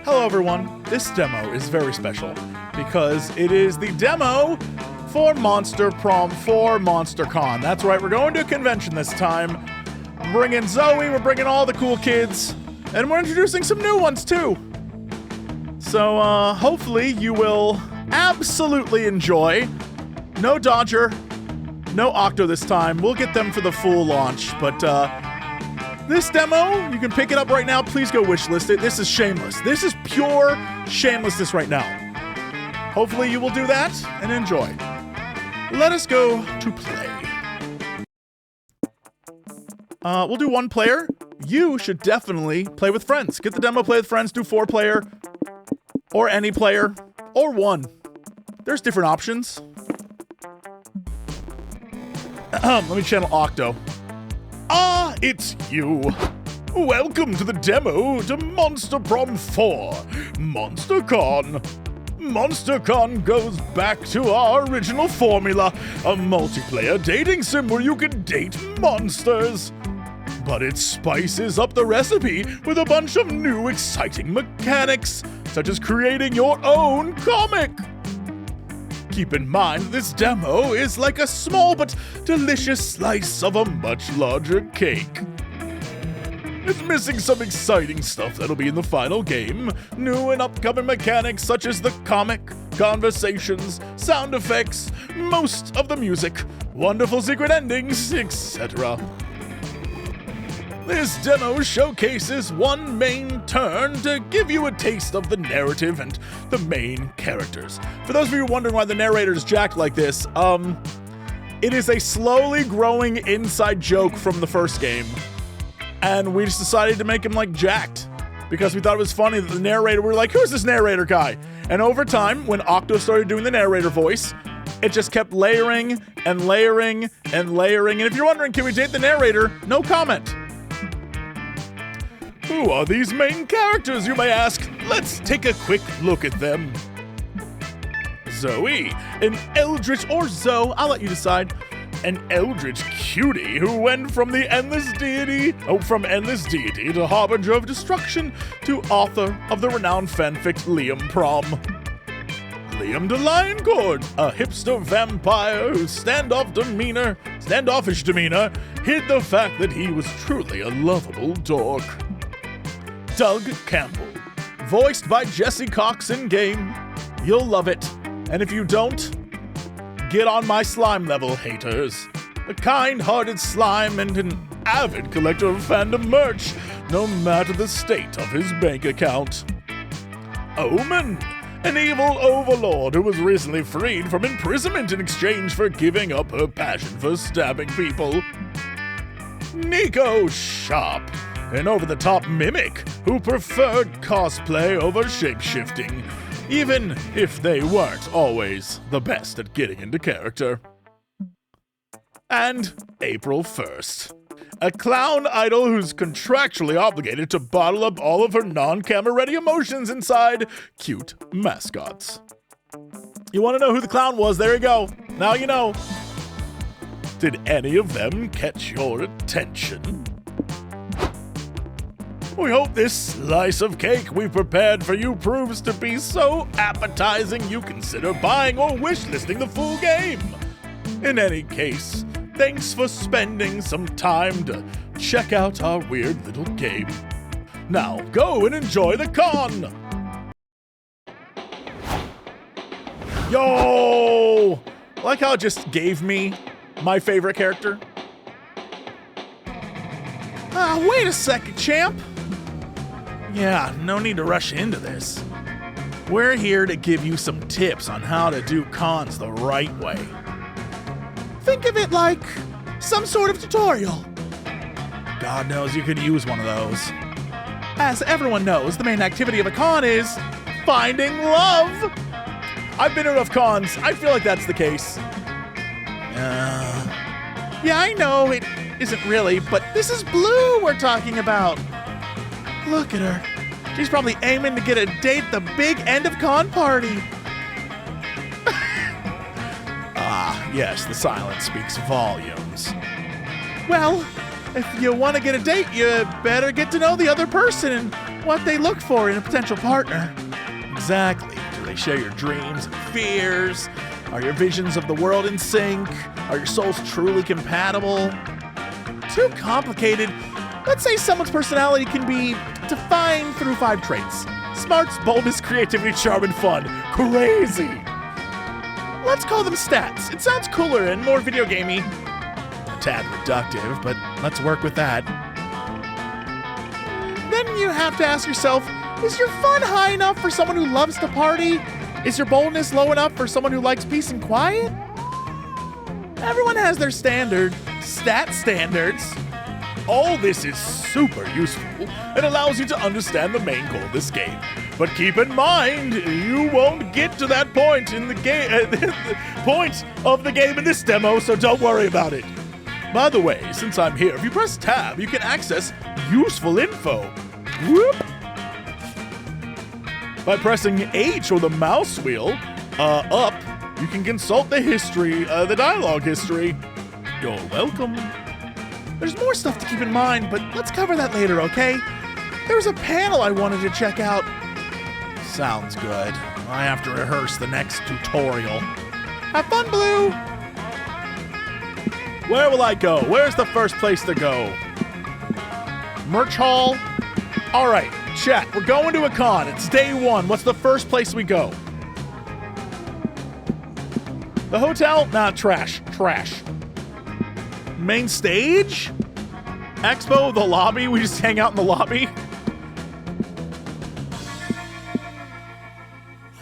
Hello everyone, this demo is very special because it is the demo for Monster Prom for MonsterCon. That's right, we're going to a convention this time. We're bringing Zoe, we're bringing all the cool kids, and we're introducing some new ones too. So hopefully you will absolutely enjoy. No Dodger, no Octo this time. We'll get them for the full launch, but this demo, you can pick it up right now. Please go wishlist it. This is shameless. This is pure shamelessness right now. Hopefully you will do that and enjoy. Let us go to play. We'll do one player. You should definitely play with friends. Get the demo, play with friends, do 4-player, or any player, or 1. There's different options. Let me channel Octo. Ah, it's you. Welcome to the demo to Monster Prom 4, MonsterCon. MonsterCon goes back to our original formula, a multiplayer dating sim where you can date monsters. But it spices up the recipe with a bunch of new exciting mechanics, such as creating your own comic. Keep in mind, this demo is like a small but delicious slice of a much larger cake. It's missing some exciting stuff that'll be in the final game, new and upcoming mechanics such as the comic, conversations, sound effects, most of the music, wonderful secret endings, etc. This demo showcases one main turn to give you a taste of the narrative and the main characters. For those of you wondering why the narrator is jacked like this, it is a slowly growing inside joke from the first game. And we just decided to make him like jacked because we thought it was funny that the narrator, we were like, who's this narrator guy? And over time, when Octo started doing the narrator voice, it just kept layering and layering and layering. And if you're wondering, can we date the narrator? No comment. Who are these main characters, you may ask? Let's take a quick look at them. Zoe, an eldritch, or Zoe, I'll let you decide. An eldritch cutie who went from the endless deity, to harbinger of destruction to author of the renowned fanfic Liam Prom. Liam de Lioncourt, a hipster vampire whose standoffish demeanor hid the fact that he was truly a lovable dork. Doug Campo, voiced by Jesse Cox in game. You'll love it. And if you don't, get on my slime level, haters. A kind-hearted slime and an avid collector of fandom merch, no matter the state of his bank account. Omen, an evil overlord who was recently freed from imprisonment in exchange for giving up her passion for stabbing people. Nico Sharp, an over-the-top mimic who preferred cosplay over shapeshifting, even if they weren't always the best at getting into character. And April 1st, a clown idol who's contractually obligated to bottle up all of her non-camera-ready emotions inside cute mascots. You want to know who the clown was? There you go. Now you know. Did any of them catch your attention? We hope this slice of cake we prepared for you proves to be so appetizing you consider buying or wishlisting the full game. In any case, thanks for spending some time to check out our weird little game. Now go and enjoy the con! Yo! Like how it just gave me my favorite character. Wait a second, champ. Yeah, no need to rush into this. We're here to give you some tips on how to do cons the right way. Think of it like some sort of tutorial. God knows you could use one of those. As everyone knows, the main activity of a con is finding love. I've been to enough cons, I feel like that's the case. Yeah, I know it isn't really, but this is Blue we're talking about. Look at her. She's probably aiming to get a date at the big end of con party. Ah, yes, the silence speaks volumes. Well, if you want to get a date, you better get to know the other person and what they look for in a potential partner. Exactly. Do they share your dreams and fears? Are your visions of the world in sync? Are your souls truly compatible? Too complicated. Let's say someone's personality can be defined through 5 traits. Smarts, boldness, creativity, charm, and fun. Crazy. Let's call them stats. It sounds cooler and more video gamey. A tad reductive, but let's work with that. Then you have to ask yourself, is your fun high enough for someone who loves to party? Is your boldness low enough for someone who likes peace and quiet? Everyone has their standards. All this is super useful and allows you to understand the main goal of this game. But keep in mind, you won't get to that point in the game, point of the game in this demo, so don't worry about it. By the way, since I'm here, if you press tab, you can access useful info. Whoop. By pressing H or the mouse wheel up, you can consult the history, the dialogue history. You're welcome. There's more stuff to keep in mind, but let's cover that later, okay? There's a panel I wanted to check out. Sounds good. I have to rehearse the next tutorial. Have fun, Blue! Where will I go? Where's the first place to go? Merch hall? Alright, chat, we're going to a con. It's day 1. What's the first place we go? The hotel? Nah, trash. Trash. Main stage? Expo, the lobby? We just hang out in the lobby?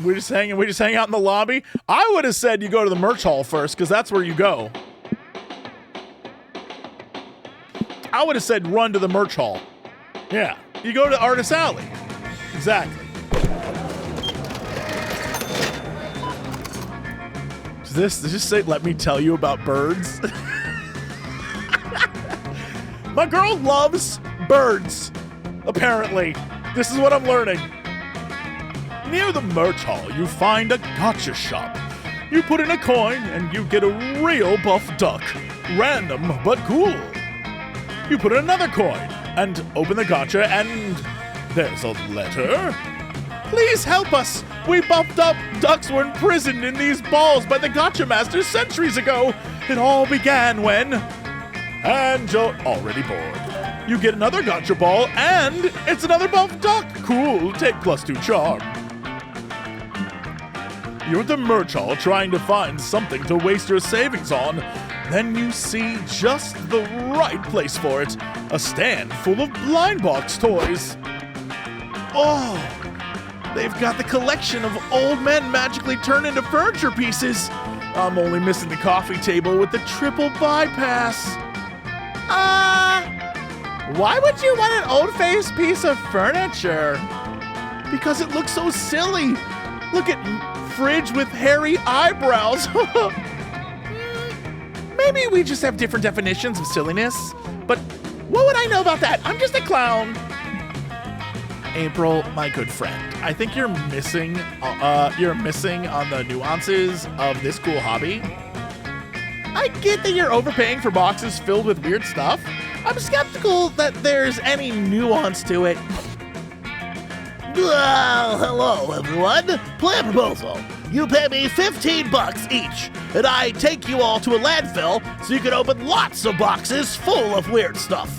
We just hang out in the lobby? I would have said you go to the merch hall first, because that's where you go. I would have said run to the merch hall. Yeah, you go to Artist Alley. Exactly. Does this say, let me tell you about birds? My girl loves birds, apparently. This is what I'm learning. Near the merch hall, you find a gotcha shop. You put in a coin and you get a real buff duck. Random, but cool. You put in another coin and open the gotcha and there's a letter. Please help us. We buffed up. Ducks were imprisoned in these balls by the gotcha masters centuries ago. It all began when... And you're already bored. You get another gotcha ball, and it's another buff duck. Cool, take +2 charm. You're at the merch hall trying to find something to waste your savings on. Then you see just the right place for it. A stand full of blind box toys. Oh, they've got the collection of old men magically turned into furniture pieces. I'm only missing the coffee table with the triple bypass. Why would you want an old-faced piece of furniture? Because it looks so silly. Look at fridge with hairy eyebrows. Maybe we just have different definitions of silliness, but what would I know about that? I'm just a clown. April, my good friend, I think you're missing on the nuances of this cool hobby. I get that you're overpaying for boxes filled with weird stuff. I'm skeptical that there's any nuance to it. Well, hello, everyone. Plan proposal. You pay me $15 each, and I take you all to a landfill so you can open lots of boxes full of weird stuff.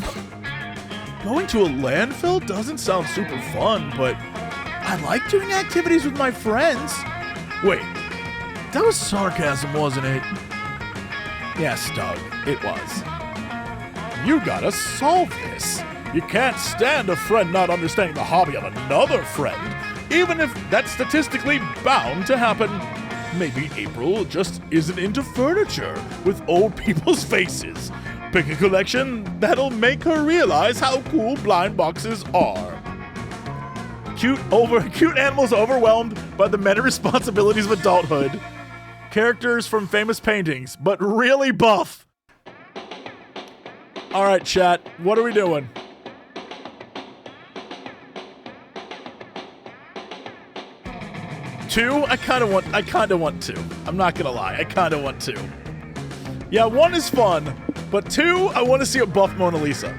Going to a landfill doesn't sound super fun, but I like doing activities with my friends. Wait, that was sarcasm, wasn't it? Yes, Doug, it was. You gotta solve this. You can't stand a friend not understanding the hobby of another friend, even if that's statistically bound to happen. Maybe April just isn't into furniture with old people's faces. Pick a collection that'll make her realize how cool blind boxes are. Cute animals overwhelmed by the many responsibilities of adulthood. Characters from famous paintings, but really buff. All right, chat, what are we doing? Two? I kind of want two. I'm not gonna lie, I kind of want two. Yeah, 1 is fun, but 2, I want to see a buff Mona Lisa.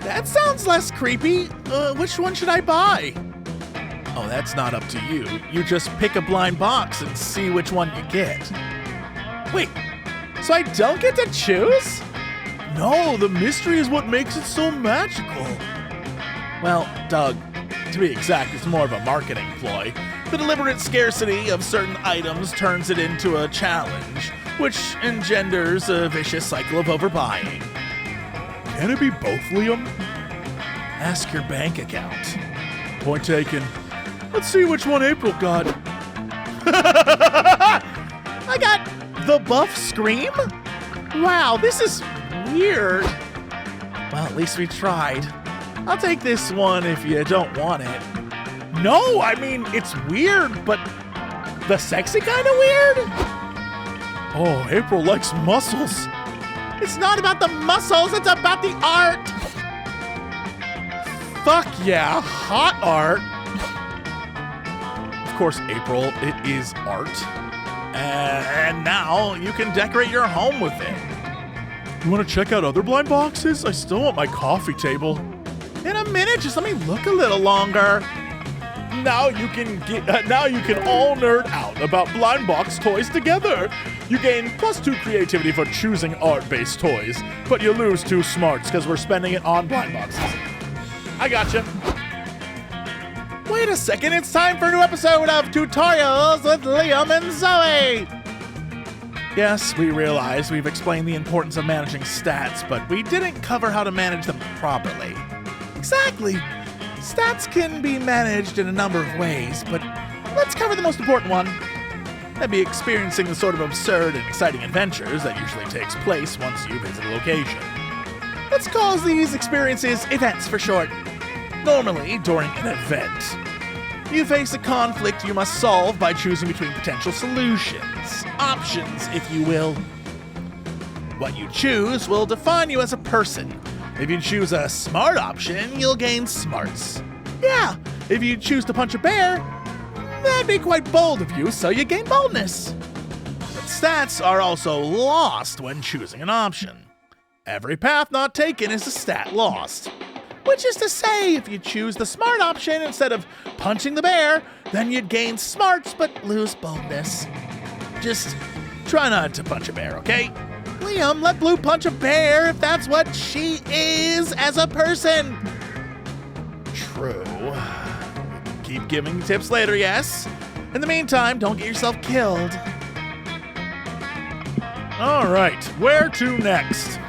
That sounds less creepy. Which one should I buy? Oh, that's not up to you. You just pick a blind box and see which one you get. Wait, so I don't get to choose? No, the mystery is what makes it so magical. Well, Doug, to be exact, it's more of a marketing ploy. The deliberate scarcity of certain items turns it into a challenge, which engenders a vicious cycle of overbuying. Can it be both, Liam? Ask your bank account. Point taken. Let's see which one April got. I got the buff scream? Wow, this is weird. Well, at least we tried. I'll take this one if you don't want it. No, I mean, it's weird, but the sexy kind of weird? Oh, April likes muscles. It's not about the muscles, it's about the art. Fuck yeah, hot art. Of course, April, it is art. And now you can decorate your home with it. You want to check out other blind boxes? I still want my coffee table. In a minute, just let me look a little longer. Now you can all nerd out about blind box toys together. You gain +2 creativity for choosing art-based toys, but you lose 2 smarts because we're spending it on blind boxes. I gotcha. Wait a second, it's time for a new episode of Tutorials with Liam and Zoe. Yes, we realize we've explained the importance of managing stats, but we didn't cover how to manage them properly. Exactly. Stats can be managed in a number of ways, but let's cover the most important one. That'd be experiencing the sort of absurd and exciting adventures that usually takes place once you visit a location. Let's call these experiences events for short. Normally, during an event, you face a conflict you must solve by choosing between potential solutions, options, if you will. What you choose will define you as a person. If you choose a smart option, you'll gain smarts. Yeah, if you choose to punch a bear, that'd be quite bold of you, so you gain boldness. But stats are also lost when choosing an option. Every path not taken is a stat lost. Which is to say, if you choose the smart option instead of punching the bear, then you'd gain smarts but lose boldness. Just try not to punch a bear, okay? Liam, let Blue punch a bear if that's what she is as a person. True. Keep giving tips later, yes? In the meantime, don't get yourself killed. All right, where to next?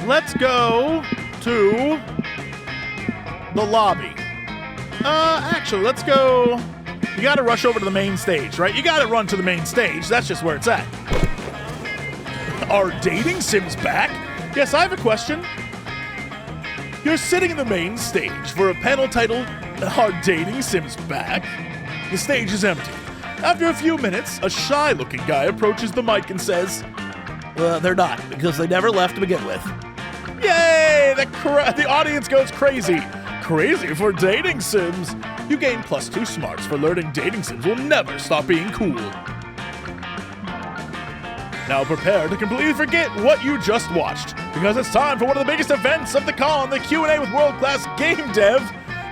Let's go to the lobby. Actually, let's go. You gotta rush over to the main stage, right? You gotta run to the main stage. That's just where it's at. Are dating sims back? Yes, I have a question. You're sitting in the main stage for a panel titled, Are Dating Sims Back? The stage is empty. After a few minutes, a shy-looking guy approaches the mic and says, they're not, because they never left to begin with. Yay! The audience goes crazy. Crazy for dating sims. You gain +2 smarts for learning dating sims will never stop being cool. Now prepare to completely forget what you just watched, because it's time for one of the biggest events of the con, the Q&A with world-class game dev,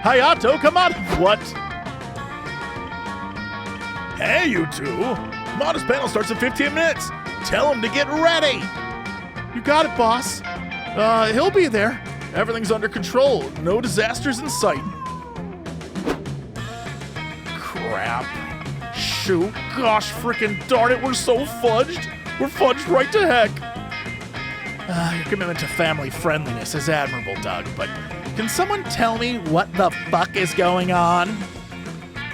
Hayato Kamada. What? Hey, you two. Kamada's panel starts in 15 minutes. Tell him to get ready. You got it, boss. He'll be there. Everything's under control. No disasters in sight. Crap. Shoot. Gosh frickin' darn it, we're so fudged. We're fudged right to heck. Your commitment to family friendliness is admirable, Doug, but can someone tell me what the fuck is going on?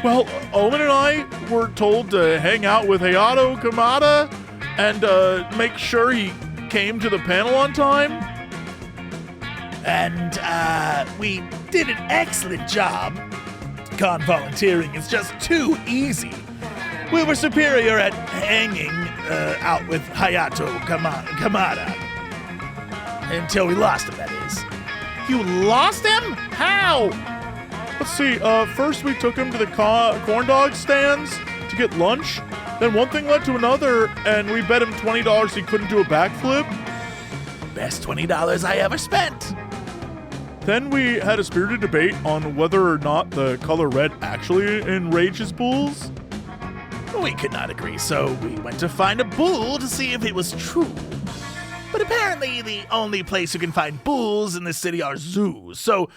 Well, Owen and I were told to hang out with Hayato Kamada and make sure he came to the panel on time. And we did an excellent job. Con volunteering is just too easy. We were superior at hanging out with Hayato Kamada. Until we lost him, that is. You lost him? How? Let's see, first we took him to the corn dog stands to get lunch. Then one thing led to another, and we bet him $20 he couldn't do a backflip. Best $20 I ever spent. Then we had a spirited debate on whether or not the color red actually enrages bulls. We could not agree, so we went to find a bull to see if it was true. But apparently the only place you can find bulls in this city are zoos, so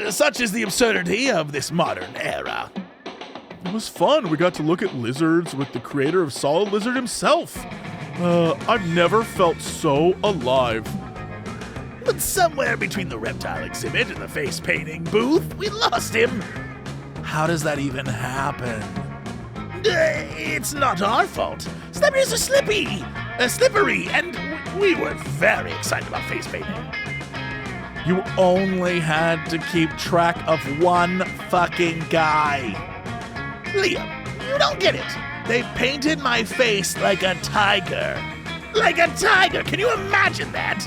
such is the absurdity of this modern era. It was fun. We got to look at lizards with the creator of Solid Lizard himself. I've never felt so alive. But somewhere between the reptile exhibit and the face painting booth, we lost him. How does that even happen? It's not our fault. Celebrities are slippery, and we were very excited about face painting. You only had to keep track of one fucking guy. Liam, you don't get it. They painted my face like a tiger. Like a tiger! Can you imagine that?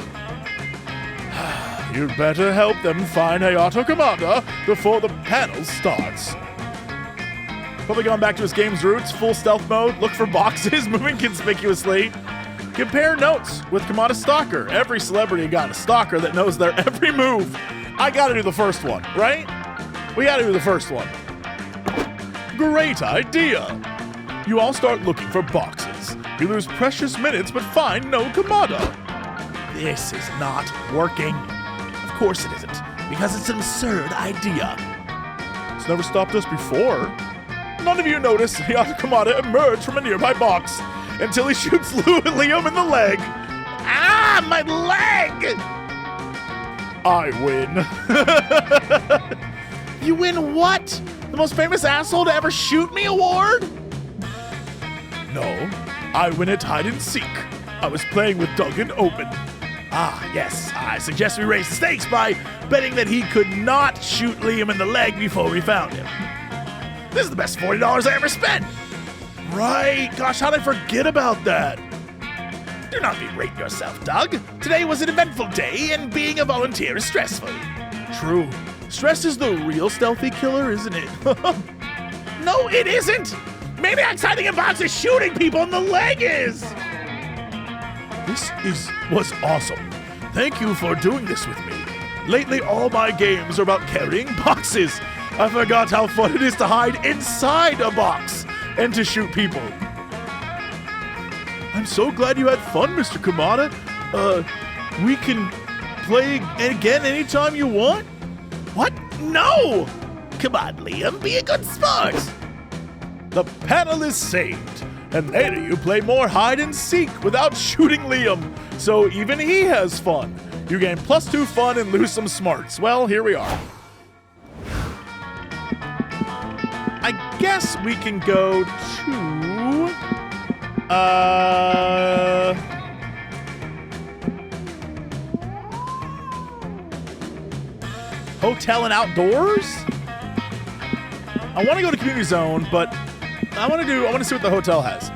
You'd better help them find Hayato Kamada before the panel starts. Probably going back to his game's roots, full stealth mode, look for boxes, moving conspicuously. Compare notes with Kamada's stalker. Every celebrity got a stalker that knows their every move. I gotta do the first one, right? We gotta do the first one. Great idea. You all start looking for boxes. You lose precious minutes but find no Kamada. This is not working. Of course it isn't, because it's an absurd idea. It's never stopped us before. None of you notice Hayato Kamada emerge from a nearby box until he shoots Liam in the leg. Ah, my leg! I win. You win what? The most famous asshole to ever shoot me award? No, I win at hide and seek. I was playing with Doug and Open. Ah, yes, I suggest we raise the stakes by betting that he could not shoot Liam in the leg before we found him. This is the best $40 I ever spent. Right, gosh, how'd I forget about that? Do not berate yourself, Doug. Today was an eventful day, and being a volunteer is stressful. True. Stress is the real stealthy killer, isn't it? No, it isn't! Maniacs hiding in boxes shooting people in the leg is! This was awesome. Thank you for doing this with me. Lately, all my games are about carrying boxes. I forgot how fun it is to hide inside a box and to shoot people. I'm so glad you had fun, Mr. Kamada. We can play again anytime you want? What? No! Come on, Liam, be a good sport. The panel is saved, and later you play more hide and seek without shooting Liam, so even he has fun. You gain +2 fun and lose some smarts. Well, here we are. I guess we can go to... Hotel and outdoors? I want to go to community zone, but I want to see what the hotel has.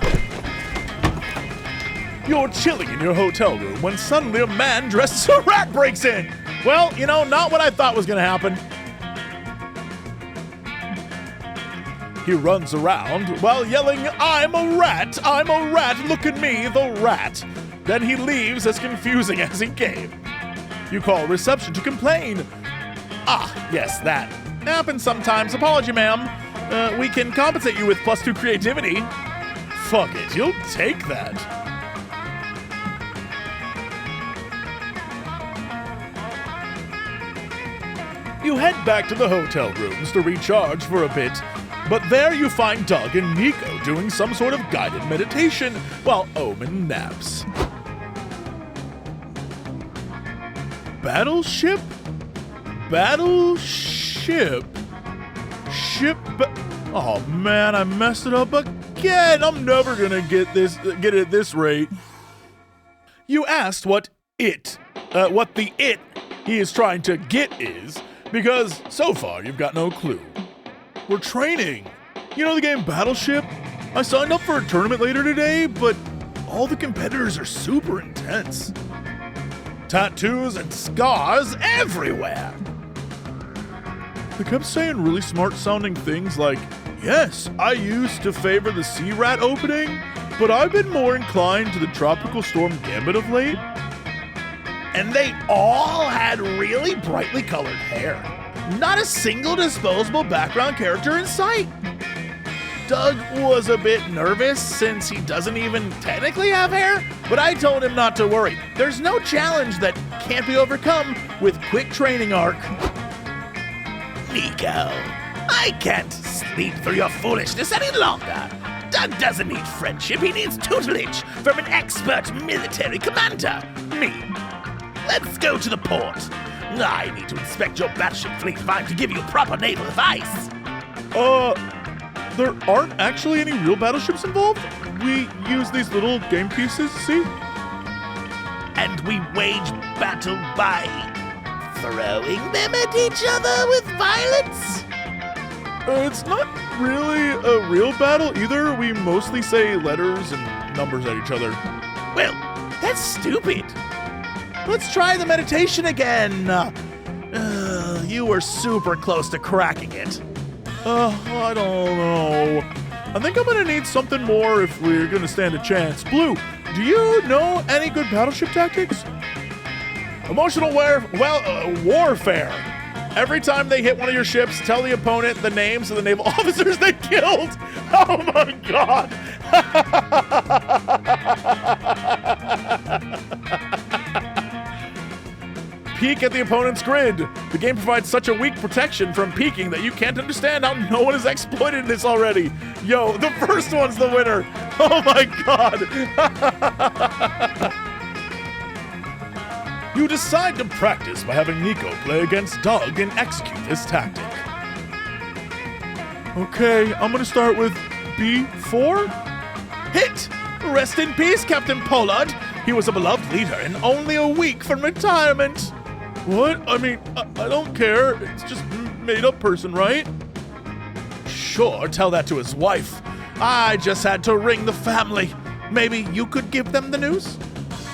You're chilling in your hotel room when suddenly a man dressed as a rat breaks in. Well, you know, not what I thought was going to happen. He runs around while yelling, I'm a rat, look at me, the rat. Then he leaves as confusing as he came. You call reception to complain. Ah, yes, that happens sometimes. Apology, ma'am. We can compensate you with +2 creativity. Fuck it, you'll take that. You head back to the hotel rooms to recharge for a bit, but there you find Doug and Nico doing some sort of guided meditation while Omen naps. Battleship? Oh man, I messed it up again. I'm never gonna get it at this rate. You asked what the it he is trying to get is, because so far you've got no clue. We're training. You know the game Battleship? I signed up for a tournament later today, but all the competitors are super intense. Tattoos and scars everywhere. They kept saying really smart sounding things like, yes, I used to favor the sea rat opening, but I've been more inclined to the tropical storm gambit of late. and they all had really brightly colored hair. Not a single disposable background character in sight. Doug was a bit nervous since he doesn't even technically have hair, but I told him not to worry. There's no challenge that can't be overcome with quick training arc. Nico, I can't sleep through your foolishness any longer. Doug doesn't need friendship, he needs tutelage from an expert military commander, me. Let's go to the port. I need to inspect your battleship fleet if I'm to give you proper naval advice. There aren't actually any real battleships involved. We use these little game pieces, see? And we wage battle by throwing them at each other with violence? It's not really a real battle either. We mostly say letters and numbers at each other. Well, that's stupid. Let's try the meditation again. You were super close to cracking it. I don't know. I think I'm gonna need something more if we're gonna stand a chance. Blue, do you know any good battleship tactics? Emotional warfare. Every time they hit one of your ships, tell the opponent the names of the naval officers they killed. Oh my god. Peek at the opponent's grid. The game provides such a weak protection from peeking that you can't understand how no one has exploited this already. Yo, the first one's the winner. Oh my god. You decide to practice by having Nico play against Doug and execute his tactic. Okay, I'm gonna start with B4. Hit! Rest in peace, Captain Pollard. He was a beloved leader and only a week from retirement. What? I mean, I don't care. It's just made up person, right? Sure, tell that to his wife. I just had to ring the family. Maybe you could give them the news?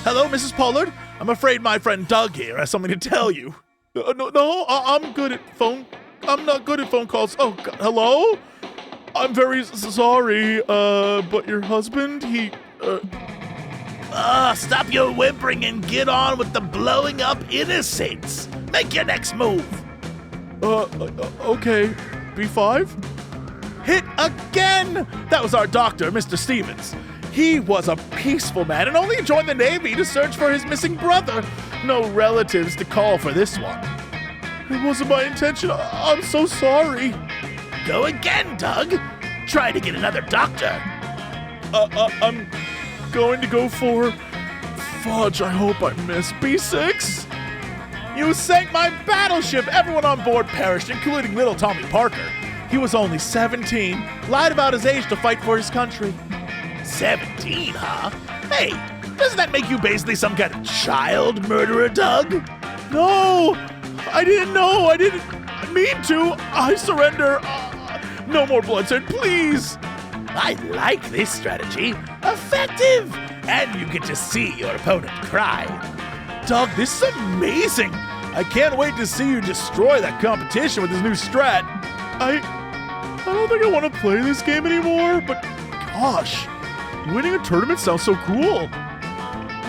Hello, Mrs. Pollard. I'm afraid my friend Doug here has something to tell you. No, I'm good at phone. I'm not good at phone calls. Oh, God, hello? I'm very sorry, but your husband, he, Stop your whimpering and get on with the blowing up innocents. Make your next move. Okay. B5? Hit again! That was our doctor, Mr. Stevens. He was a peaceful man and only joined the Navy to search for his missing brother. No relatives to call for this one. It wasn't my intention. I'm so sorry. Go again, Doug. Try to get another doctor. I'm going to go for fudge. I hope I miss B6. You sank my battleship. Everyone on board perished, including little Tommy Parker. He was only 17, lied about his age to fight for his country. 17, huh? Hey, doesn't that make you basically some kind of child murderer, Doug? No, I didn't know. I didn't mean to. I surrender. No more bloodshed, please. I like this strategy. Effective! And you get to see your opponent cry. Doug, this is amazing. I can't wait to see you destroy that competition with this new strat. I don't think I want to play this game anymore, but gosh, winning a tournament sounds so cool.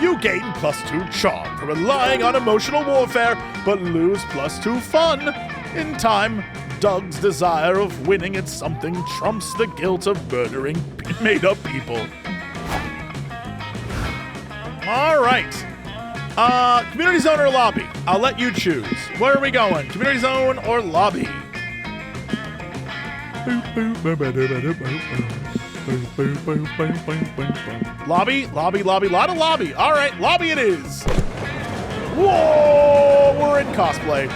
You gain +2 charm for relying on emotional warfare, but lose +2 fun. In time, Doug's desire of winning at something trumps the guilt of murdering made-up people. All right. Community zone or lobby? I'll let you choose. Where are we going? Community zone or lobby? Lobby, lobby, lobby, lot of lobby. All right, lobby it is. Whoa, we're in cosplay.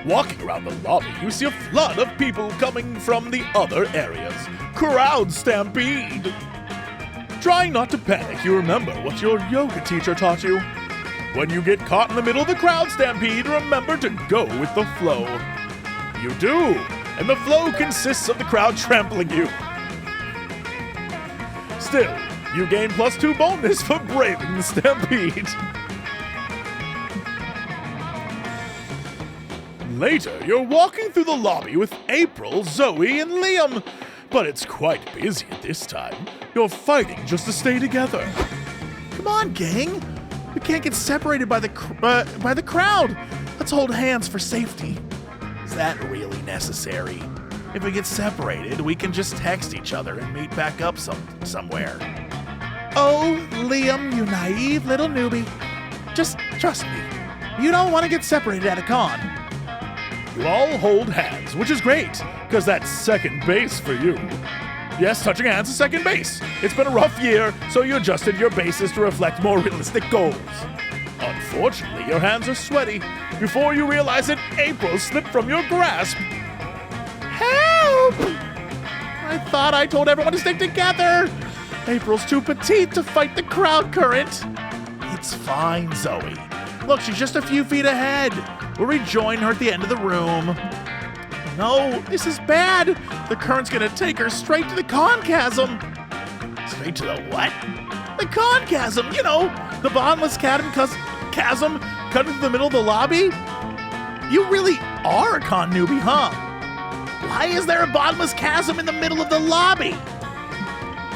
Walking around the lobby, you see a flood of people coming from the other areas. Crowd stampede. Trying not to panic, you remember what your yoga teacher taught you. When you get caught in the middle of the crowd stampede, remember to go with the flow. You do, and the flow consists of the crowd trampling you. Still, you gain +2 bonus for braving the stampede. Later, you're walking through the lobby with April, Zoe, and Liam. But it's quite busy at this time. You're fighting just to stay together. Come on, gang. The can't get separated by the crowd. Let's hold hands for safety. Is that really necessary? If we get separated, we can just text each other and meet back up somewhere. Oh, Liam, you naive little newbie. Just trust me. You don't want to get separated at a con. You all hold hands, which is great, because that's second base for you. Yes, touching hands is second base. It's been a rough year, so you adjusted your bases to reflect more realistic goals. Unfortunately, your hands are sweaty. Before you realize it, April slipped from your grasp. Help! I thought I told everyone to stick together. April's too petite to fight the crowd current. It's fine, Zoe. Look, she's just a few feet ahead. We'll rejoin her at the end of the room. No, this is bad. The current's gonna take her straight to the conchasm. Straight to the what? The conchasm, you know, the bottomless chasm cut into the middle of the lobby. You really are a con newbie, huh? Why is there a bottomless chasm in the middle of the lobby?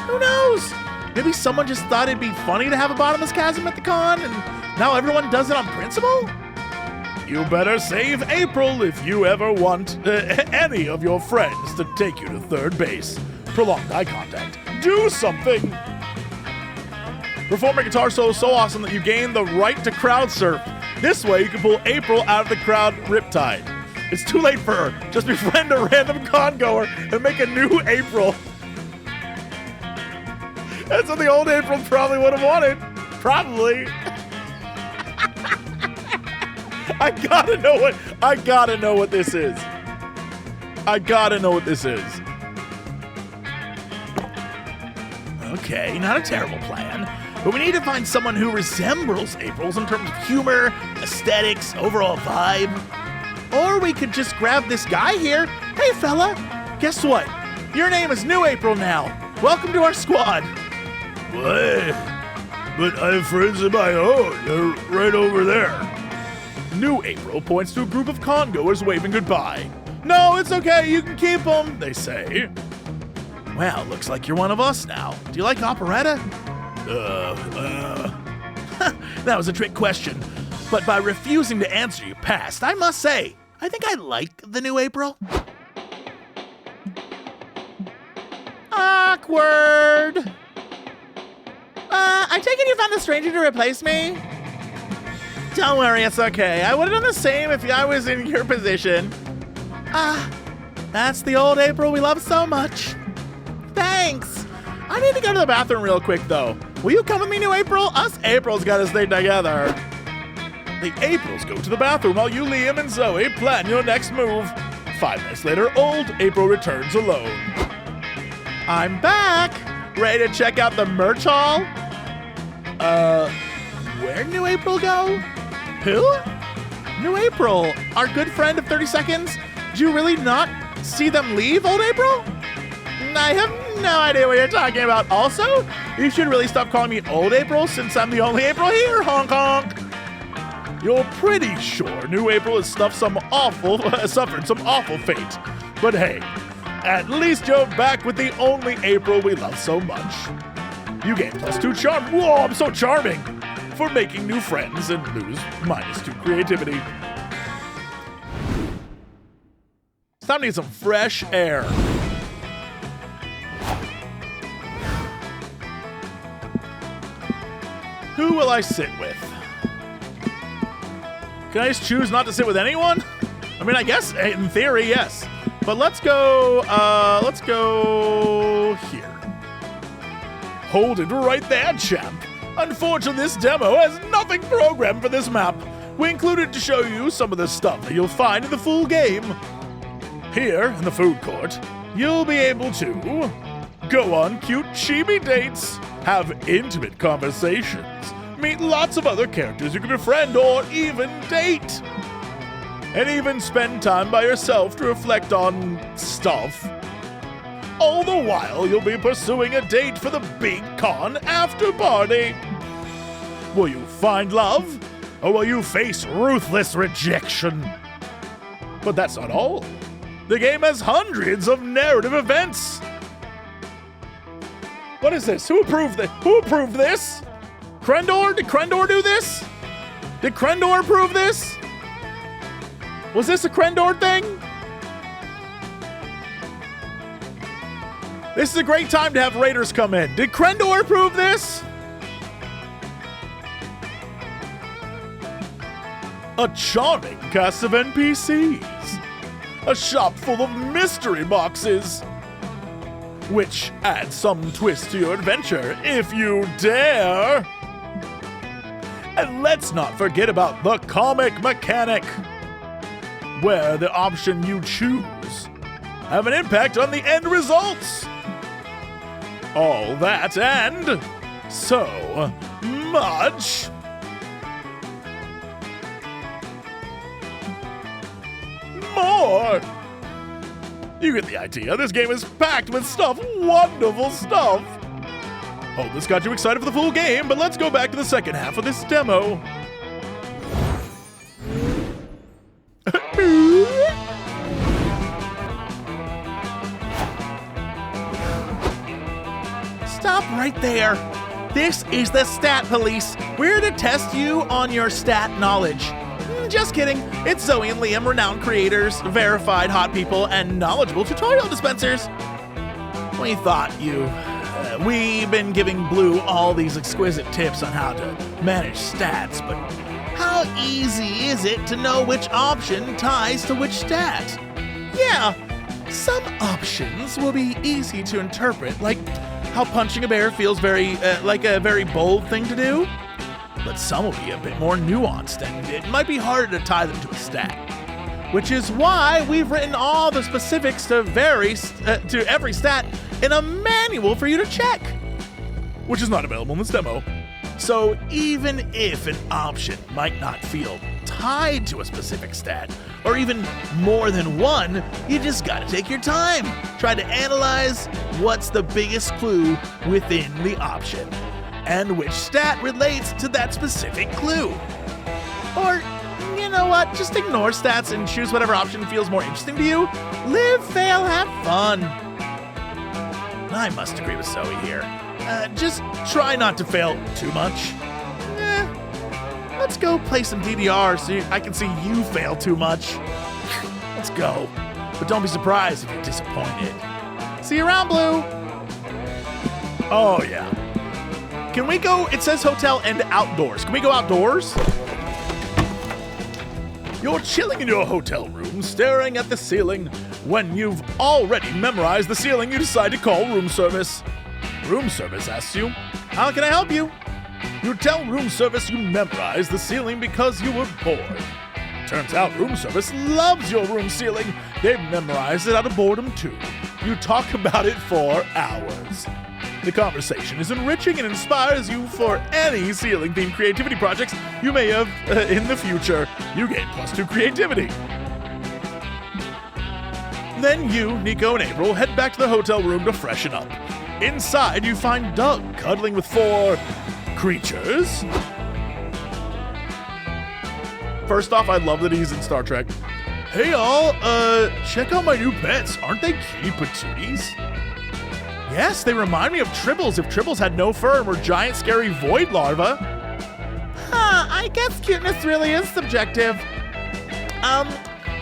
Who knows? Maybe someone just thought it'd be funny to have a bottomless chasm at the con, and now everyone does it on principle? You better save April if you ever want any of your friends to take you to third base. Prolonged eye contact. Do something! Perform a guitar solo so awesome that you gain the right to crowd surf. This way you can pull April out of the crowd riptide. It's too late for her. Just befriend a random con goer and make a new April. That's what the old April probably would have wanted. Probably. I gotta know what this is. Okay, not a terrible plan. But we need to find someone who resembles April's in terms of humor, aesthetics, overall vibe. Or we could just grab this guy here. Hey, fella, guess what? Your name is New April now. Welcome to our squad. What? But I have friends of my own. They're right over there. New April points to a group of congoers waving goodbye. No, it's okay. You can keep them, they say. Well, looks like you're one of us now. Do you like operetta? That was a trick question. But by refusing to answer, you passed. I must say, I think I like the New April. Awkward. I take it you found a stranger to replace me? Don't worry, it's okay. I would have done the same if I was in your position. That's the old April we love so much. Thanks. I need to go to the bathroom real quick, though. Will you come with me, New April? Us Aprils gotta stay together. The Aprils go to the bathroom while you, Liam, and Zoe plan your next move. 5 minutes later, old April returns alone. I'm back. Ready to check out the merch hall? Where'd New April go? Who? New April, our good friend of 30 seconds? Did you really not see them leave, old April? I have no idea what you're talking about. Also, you should really stop calling me old April since I'm the only April here, honk honk. You're pretty sure New April has suffered some awful fate. But hey, at least you're back with the only April we love so much. You gain +2 charm. Whoa, I'm so charming! For making new friends and lose -2 creativity. It's time to need some fresh air. Who will I sit with? Can I just choose not to sit with anyone? I mean, I guess in theory, yes. But let's go here. Hold it right there, champ. Unfortunately, this demo has nothing programmed for this map. We included to show you some of the stuff that you'll find in the full game. Here, in the food court, you'll be able to go on cute chibi dates, have intimate conversations, meet lots of other characters you can befriend or even date, and even spend time by yourself to reflect on stuff. All the while, you'll be pursuing a date for the big con after party. Will you find love, or will you face ruthless rejection? But that's not all. The game has hundreds of narrative events. What is this? Who approved this? Crendor? Did Crendor do this? Did Crendor approve this? Was this a Crendor thing? This is a great time to have raiders come in. Did Crendor approve this? A charming cast of NPCs. A shop full of mystery boxes. Which adds some twist to your adventure, if you dare. And let's not forget about the comic mechanic, where the option you choose have an impact on the end results. All that and so much more. You get the idea. This game is packed with stuff, wonderful stuff. Hope this got you excited for the full game, but let's go back to the second half of this demo. Stop right there. This is the Stat Police. We're to test you on your stat knowledge. Just kidding. It's Zoe and Liam, renowned creators, verified hot people, and knowledgeable tutorial dispensers. We thought we've been giving Blue all these exquisite tips on how to manage stats, but how easy is it to know which option ties to which stat? Yeah, some options will be easy to interpret, like how punching a bear feels like a very bold thing to do. But some will be a bit more nuanced, and it might be harder to tie them to a stat. Which is why we've written all the specifics to every stat in a manual for you to check. Which is not available in this demo. So even if an option might not feel tied to a specific stat, or even more than one, you just gotta take your time. Try to analyze what's the biggest clue within the option, and which stat relates to that specific clue. Or, you know what, just ignore stats and choose whatever option feels more interesting to you. Live, fail, have fun. I must agree with Zoe here. Just try not to fail too much. Let's go play some DDR so I can see you fail too much. Let's go. But don't be surprised if you're disappointed. See you around, Blue. Oh, yeah. Can we go? It says hotel and outdoors. Can we go outdoors? You're chilling in your hotel room, staring at the ceiling. When you've already memorized the ceiling, you decide to call room service. Room service asks you, "How can I help you?" You tell room service you memorized the ceiling because you were bored. Turns out room service loves your room ceiling. They've memorized it out of boredom too. You talk about it for hours. The conversation is enriching and inspires you for any ceiling-themed creativity projects you may have in the future. You gain +2 creativity. Then you, Nico, and April head back to the hotel room to freshen up. Inside, you find Doug cuddling with 4 creatures. First off, I love that he's in Star Trek. "Hey y'all, check out my new pets. Aren't they cutie patooties?" Yes, they remind me of Tribbles if Tribbles had no fur and were giant scary void larvae. I guess cuteness really is subjective.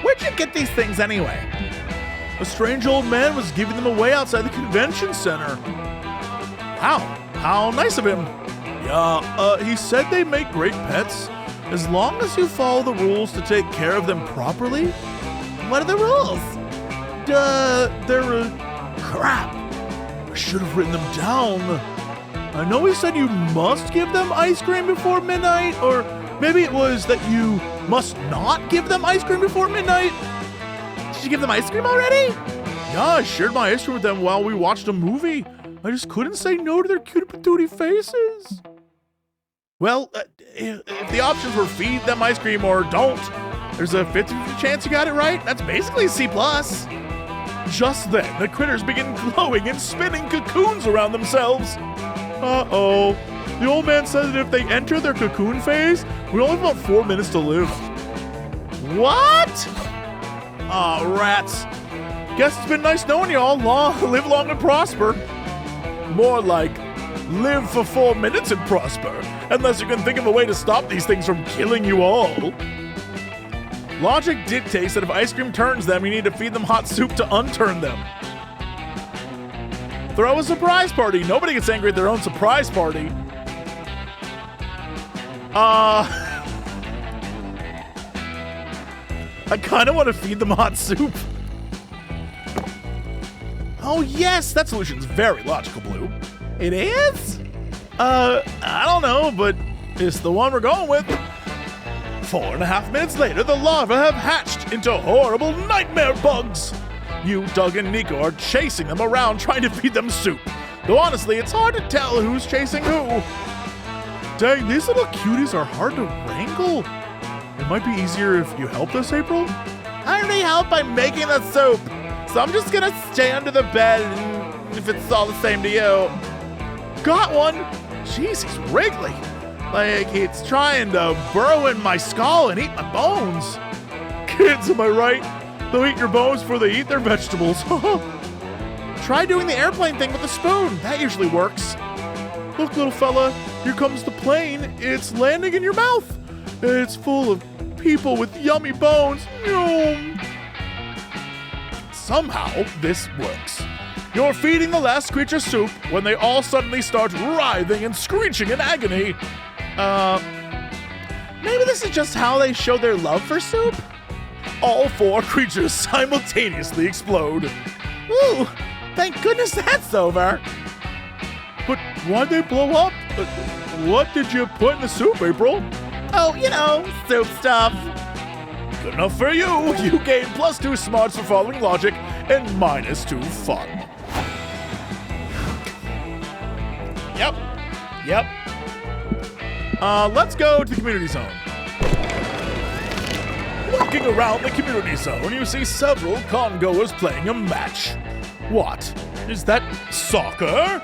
Where'd you get these things anyway? A strange old man was giving them away outside the convention center. Wow, how nice of him. Yeah, he said they make great pets as long as you follow the rules to take care of them properly. What are the rules? Crap. I should have written them down. I know he said you must give them ice cream before midnight, or maybe it was that you must not give them ice cream before midnight. Did you give them ice cream already? Yeah, I shared my ice cream with them while we watched a movie. I just couldn't say no to their cute patootie faces. Well, if the options were feed them ice cream or don't, there's a 50% chance you got it right. That's basically a C+. Just then, the critters begin glowing and spinning cocoons around themselves. Uh-oh. The old man said that if they enter their cocoon phase, we only have about 4 minutes to live. What? Aw, rats. Guess it's been nice knowing y'all. Live long and prosper. More like, live for 4 minutes and prosper. unless you can think of a way to stop these things from killing you all. Logic dictates that if ice cream turns them, you need to feed them hot soup to unturn them. Throw a surprise party. Nobody gets angry at their own surprise party. I kind of want to feed them hot soup. Oh yes, that solution's very logical, Blue. It is? I don't know, but it's the one we're going with. 4.5 minutes later, the larvae have hatched into horrible nightmare bugs. You, Doug, and Nico are chasing them around trying to feed them soup. Though honestly, it's hard to tell who's chasing who. Dang, these little cuties are hard to wrangle. It might be easier if you helped us, April? I already helped by making the soup, so I'm just gonna stay under the bed and if it's all the same to you. Got one! Jeez, he's wriggly. Like it's trying to burrow in my skull and eat my bones. Kids, am I right? They'll eat your bones before they eat their vegetables. Try doing the airplane thing with a spoon. That usually works. Look, little fella, here comes the plane. It's landing in your mouth. It's full of people with yummy bones. Yum. Somehow, this works. You're feeding the last creature soup when they all suddenly start writhing and screeching in agony. Maybe this is just how they show their love for soup? All 4 creatures simultaneously explode. Ooh, thank goodness that's over. But why'd they blow up? What did you put in the soup, April? Oh, you know, soup stuff. Good enough for you. You gain +2 smarts for following logic and -2 fun. Yep. Let's go to the community zone. Walking around the community zone, you see several con-goers playing a match. What? Is that soccer?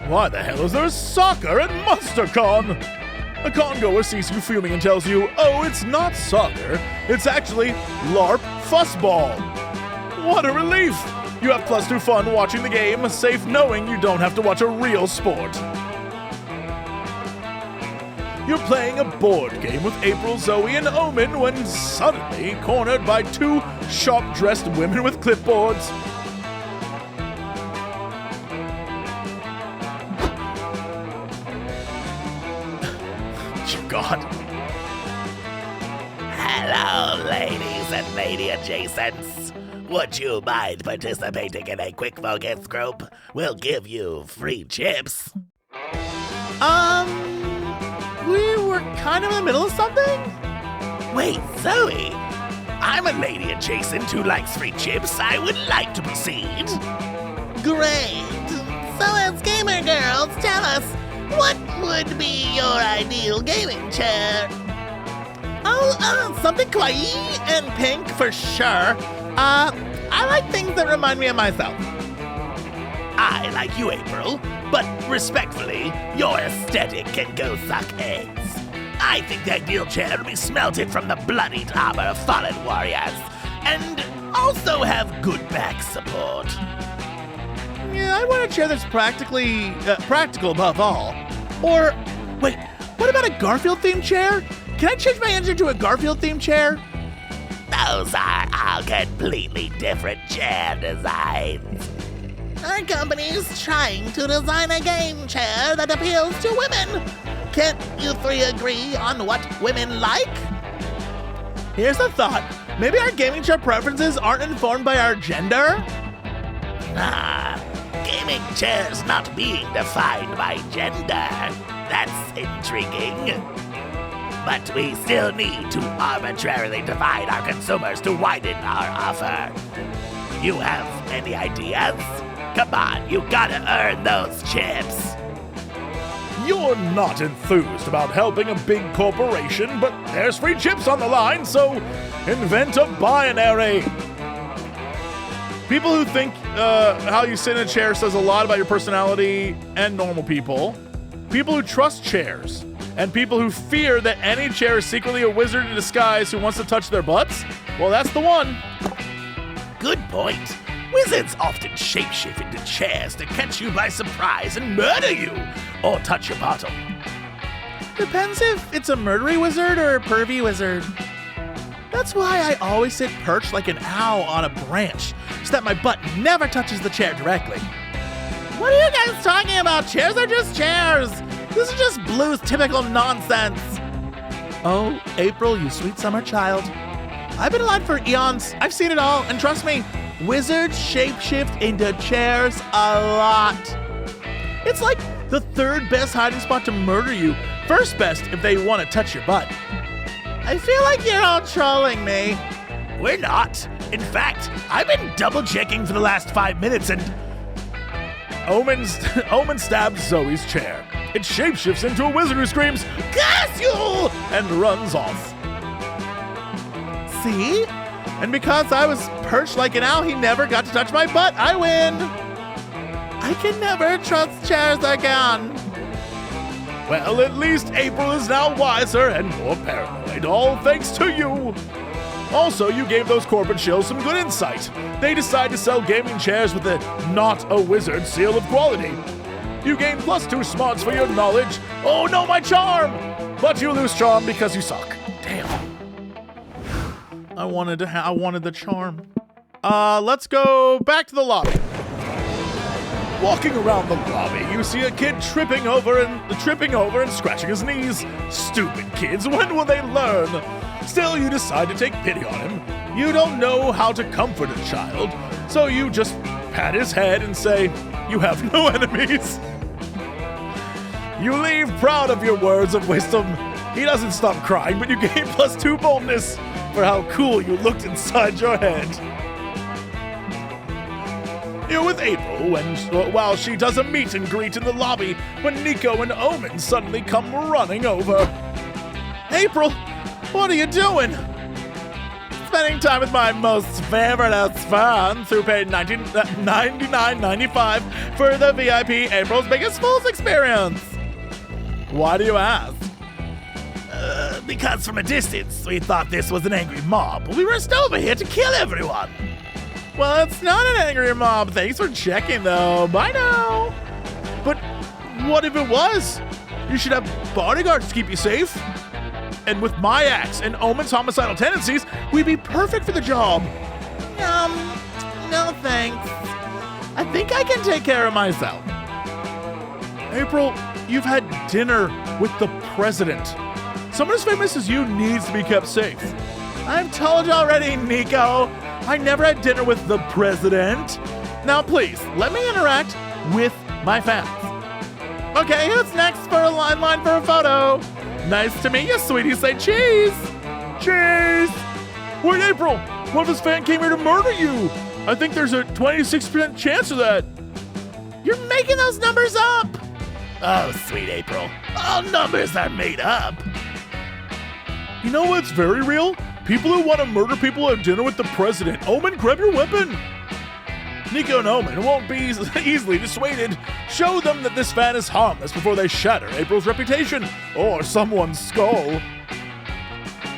Why the hell is there soccer at MonsterCon? A con-goer sees you fuming and tells you, oh, it's not soccer, it's actually LARP fussball. What a relief! You have +2 fun watching the game, safe knowing you don't have to watch a real sport. You're playing a board game with April, Zoe, and Omen when suddenly cornered by 2 sharp-dressed women with clipboards. God. Hello, ladies and lady adjacents. Would you mind participating in a quick focus group? We'll give you free chips. We were kind of in the middle of something? Wait, Zoe? I'm a lady adjacent who likes free chips. I would like to proceed. Great. So as gamer girls, tell us, what would be your ideal gaming chair? Oh, something kawaii and pink for sure. I like things that remind me of myself. I like you, April, but respectfully, your aesthetic can go suck eggs. I think the ideal chair would be smelted from the bloodied armor of fallen warriors, and also have good back support. Yeah, I want a chair that's practical above all. Or, wait, what about a Garfield-themed chair? Can I change my engine to a Garfield-themed chair? Those are all completely different chair designs. Our company is trying to design a game chair that appeals to women. Can't you 3 agree on what women like? Here's a thought. Maybe our gaming chair preferences aren't informed by our gender? Nah, gaming chairs not being defined by gender. That's intriguing. But we still need to arbitrarily divide our consumers to widen our offer. You have any ideas? Come on, you gotta earn those chips. You're not enthused about helping a big corporation, but there's free chips on the line, so invent a binary. People who think how you sit in a chair says a lot about your personality and normal people. People who trust chairs. And people who fear that any chair is secretly a wizard in disguise who wants to touch their butts. Well, that's the one. Good point. Wizards often shapeshift into chairs to catch you by surprise and murder you, or touch your bottom. Depends if it's a murdery wizard or a pervy wizard. That's why I always sit perched like an owl on a branch, so that my butt never touches the chair directly. What are you guys talking about? Chairs are just chairs. This is just Blue's typical nonsense. Oh, April, you sweet summer child. I've been alive for eons. I've seen it all, and trust me, wizards shapeshift into chairs a lot. It's like the third best hiding spot to murder you. First best if they want to touch your butt. I feel like you're all trolling me. We're not. In fact, I've been double checking for the last 5 minutes and... Omen stabs Zoe's chair. It shapeshifts into a wizard who screams, "Curse you!" and runs off. See? And because I was perched like an owl, he never got to touch my butt. I win. I can never trust chairs again. Well, at least April is now wiser and more paranoid, all thanks to you. Also, you gave those corporate shills some good insight. They decide to sell gaming chairs with the "not a wizard" seal of quality. You gain +2 smarts for your knowledge. Oh no, my charm! But you lose charm because you suck. Damn. I wanted the charm. Let's go back to the lobby. Walking around the lobby, you see a kid tripping over and scratching his knees. Stupid kids, when will they learn? Still, you decide to take pity on him. You don't know how to comfort a child, so you just pat his head and say, "You have no enemies." You leave proud of your words of wisdom. He doesn't stop crying, but you gain +2 boldness for how cool you looked inside your head. You're with April while she does a meet and greet in the lobby when Nico and Omen suddenly come running over. April, what are you doing? Spending time with my most favorite fans who paid $99.95 for the VIP April's Biggest Fools experience. Why do you ask? Because from a distance, we thought this was an angry mob. We rushed over here to kill everyone. Well, it's not an angry mob. Thanks for checking, though. Bye now. But what if it was? You should have bodyguards to keep you safe. And with my axe and Omen's homicidal tendencies, we'd be perfect for the job. No thanks. I think I can take care of myself. April, you've had dinner with the president. Someone as famous as you needs to be kept safe. I've told you already, Nico. I never had dinner with the president. Now, please, let me interact with my fans. Okay, who's next for a line for a photo? Nice to meet you, sweetie. Say cheese. Cheese. Wait, April, what if this fan came here to murder you? I think there's a 26% chance of that. You're making those numbers up. Oh, sweet April. All numbers are made up. You know what's very real? People who want to murder people have dinner with the president. Omen, grab your weapon. Nico and Omen won't be easily dissuaded. Show them that this fan is harmless before they shatter April's reputation or someone's skull.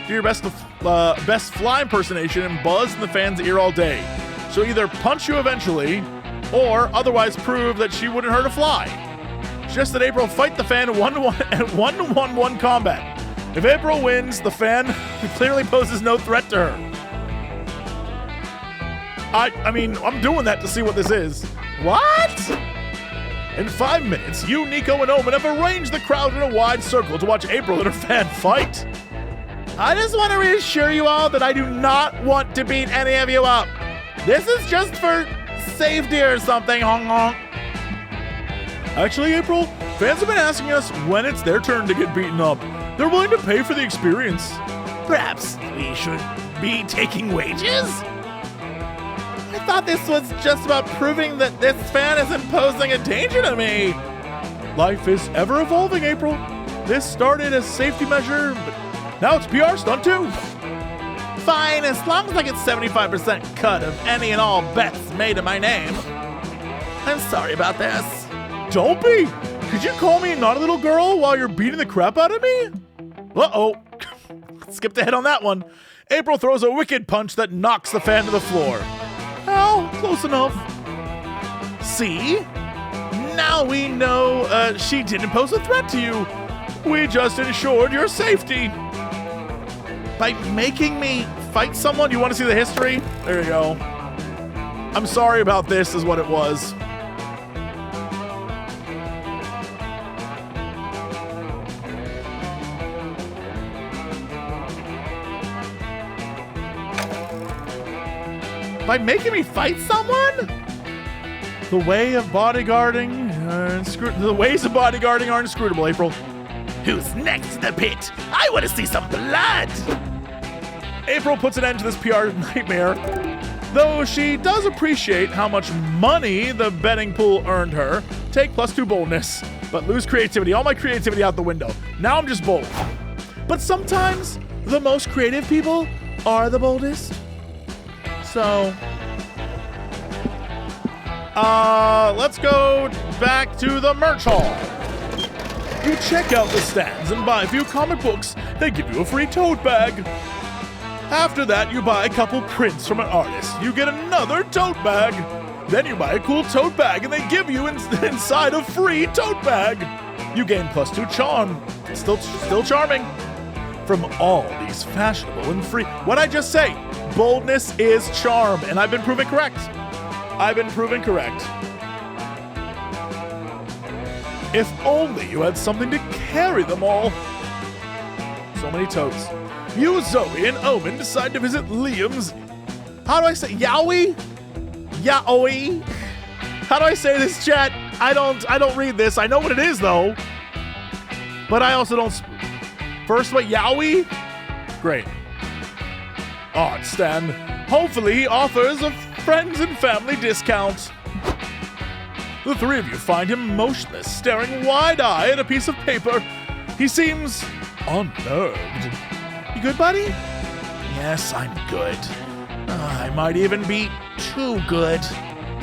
Do your best fly impersonation and buzz in the fan's ear all day. She'll either punch you eventually or otherwise prove that she wouldn't hurt a fly. Suggest that April fight the fan in 1-1-1 combat. If April wins, the fan clearly poses no threat to her. I mean, I'm doing that to see what this is. What? In 5 minutes, you, Nico, and Omen have arranged the crowd in a wide circle to watch April and her fan fight. I just want to reassure you all that I do not want to beat any of you up. This is just for safety or something, honk honk. Actually, April, fans have been asking us when it's their turn to get beaten up. They're willing to pay for the experience. Perhaps we should be taking wages? I thought this was just about proving that this fan isn't posing a danger to me. Life is ever evolving, April. This started as a safety measure, but now it's PR stunt too. Fine, as long as I get 75% cut of any and all bets made in my name. I'm sorry about this. Don't be. Could you call me not a little girl while you're beating the crap out of me? Uh-oh. Skipped ahead on that one. April throws a wicked punch that knocks the fan to the floor. Oh, close enough. See? Now we know she didn't pose a threat to you. We just ensured your safety. By making me fight someone? You want to see the history? There you go. I'm sorry about this is what it was. By making me fight someone? The ways of bodyguarding are inscrutable, April. Who's next in the pit? I want to see some blood! April puts an end to this PR nightmare, though she does appreciate how much money the betting pool earned her. Take +2 boldness, but lose creativity. All my creativity out the window. Now I'm just bold. But sometimes the most creative people are the boldest. So, let's go back to the merch hall. You check out the stands and buy a few comic books. They give you a free tote bag. After that, you buy a couple prints from an artist. You get another tote bag. Then you buy a cool tote bag and they give you inside a free tote bag. You gain +2 charm. Still charming. From all these fashionable and free... What'd I just say? Boldness is charm, and I've been proven correct. If only you had something to carry them all. So many totes. You, Zoe, and Omen decide to visit Liam's... How do I say... Yaoi? Yaoi? How do I say this, chat? I don't read this. I know what it is, though. But I also don't... First, what? Yaoi? Great. Art stand. Hopefully he offers a friends and family discount. The three of you find him motionless, staring wide-eyed at a piece of paper. He seems unnerved. You good, buddy? Yes, I'm good. I might even be too good.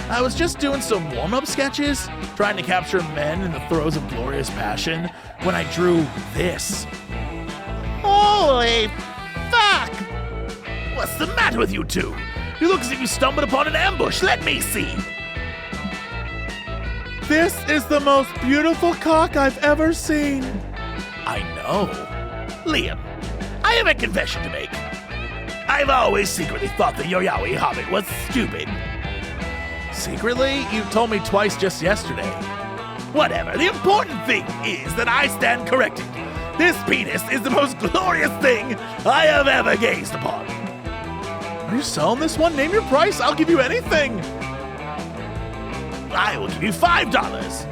I was just doing some warm-up sketches, trying to capture men in the throes of glorious passion, when I drew this. Holy fuck! What's the matter with you two? You look as if you stumbled upon an ambush. Let me see. This is the most beautiful cock I've ever seen. I know. Liam, I have a confession to make. I've always secretly thought the yaoi hobbit was stupid. Secretly? You told me twice just yesterday. Whatever. The important thing is that I stand corrected. This penis is the most glorious thing I have ever gazed upon. Are you selling this one? Name your price. I'll give you anything. I will give you $5.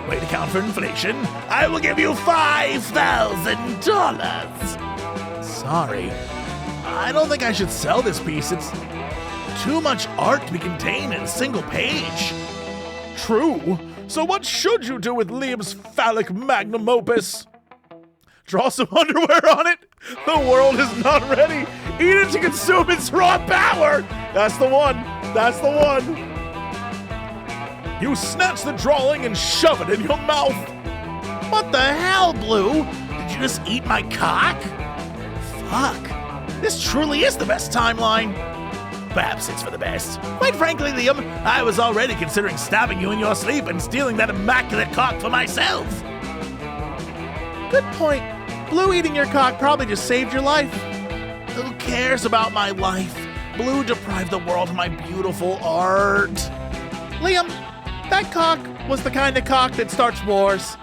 Way to count for inflation. I will give you $5,000. Sorry. I don't think I should sell this piece. It's too much art to be contained in a single page. True. So what should you do with Liam's phallic magnum opus? Draw some underwear on it? The world is not ready. Eat it to consume its raw power. That's the one. That's the one. You snatch the drawing and shove it in your mouth. What the hell, Blue? Did you just eat my cock? Fuck. This truly is the best timeline. Perhaps it's for the best. Quite frankly, Liam, I was already considering stabbing you in your sleep and stealing that immaculate cock for myself. Good point. Blue eating your cock probably just saved your life. Who cares about my life? Blue deprived the world of my beautiful art. Liam, that cock was the kind of cock that starts wars.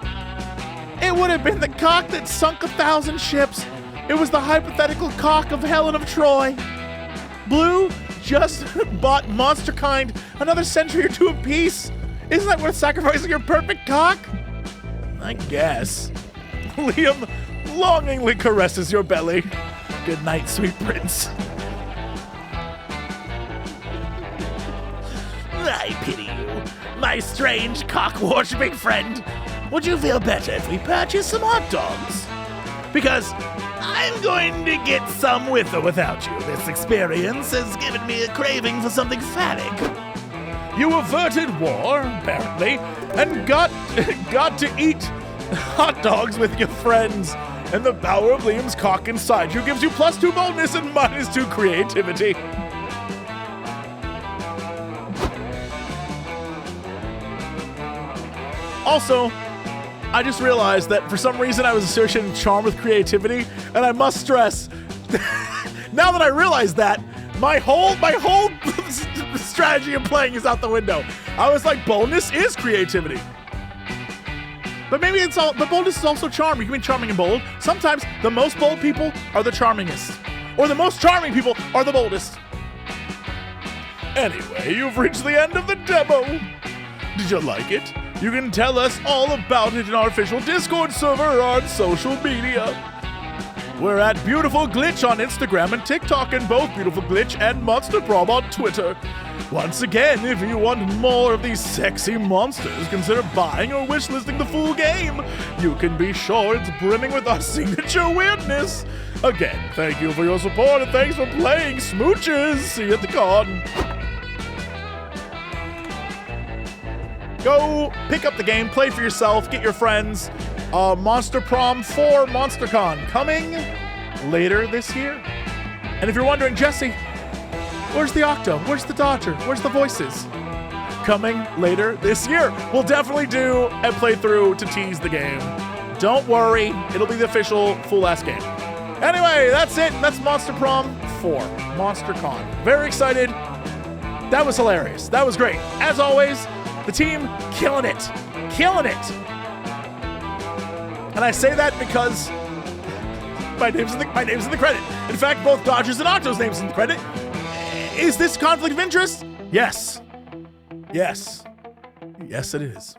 It would have been the cock that sunk 1,000 ships. It was the hypothetical cock of Helen of Troy. Blue just bought monster kind another century or two apiece. Isn't that worth sacrificing your perfect cock? I guess. Liam longingly caresses your belly. Good night, sweet prince. I pity you, my strange cock-worshipping friend. Would you feel better if we purchased some hot dogs? Because I'm going to get some with or without you. This experience has given me a craving for something phallic. You averted war, apparently, and got to eat hot dogs with your friends. And the power of Liam's cock inside you gives you +2 boldness and -2 creativity. Also, I just realized that for some reason I was associating charm with creativity, and I must stress, now that I realize that, my whole strategy of playing is out the window. I was like, boldness is creativity. But maybe but boldness is also charm. You can be charming and bold. Sometimes the most bold people are the charmingest. Or the most charming people are the boldest. Anyway, you've reached the end of the demo. Did you like it? You can tell us all about it in our official Discord server on social media. We're at Beautiful Glitch on Instagram and TikTok, and both Beautiful Glitch and Monster Prom on Twitter. Once again, if you want more of these sexy monsters, consider buying or wishlisting the full game. You can be sure it's brimming with our signature weirdness. Again, thank you for your support and thanks for playing, smooches. See you at the con. Go pick up the game, play for yourself, get your friends. Monster Prom 4 MonsterCon coming later this year. And if you're wondering, Jesse, where's the Octo? Where's the Dodger? Where's the voices? Coming later this year. We'll definitely do a playthrough to tease the game. Don't worry, it'll be the official full-ass game. Anyway, that's it. That's Monster Prom 4 MonsterCon. Very excited. That was hilarious. That was great. As always, the team killing it. Killing it. And I say that because my name's in the credit. In fact, both Dodgers and Octo's names in the credit. Is this conflict of interest? Yes. Yes. Yes, it is.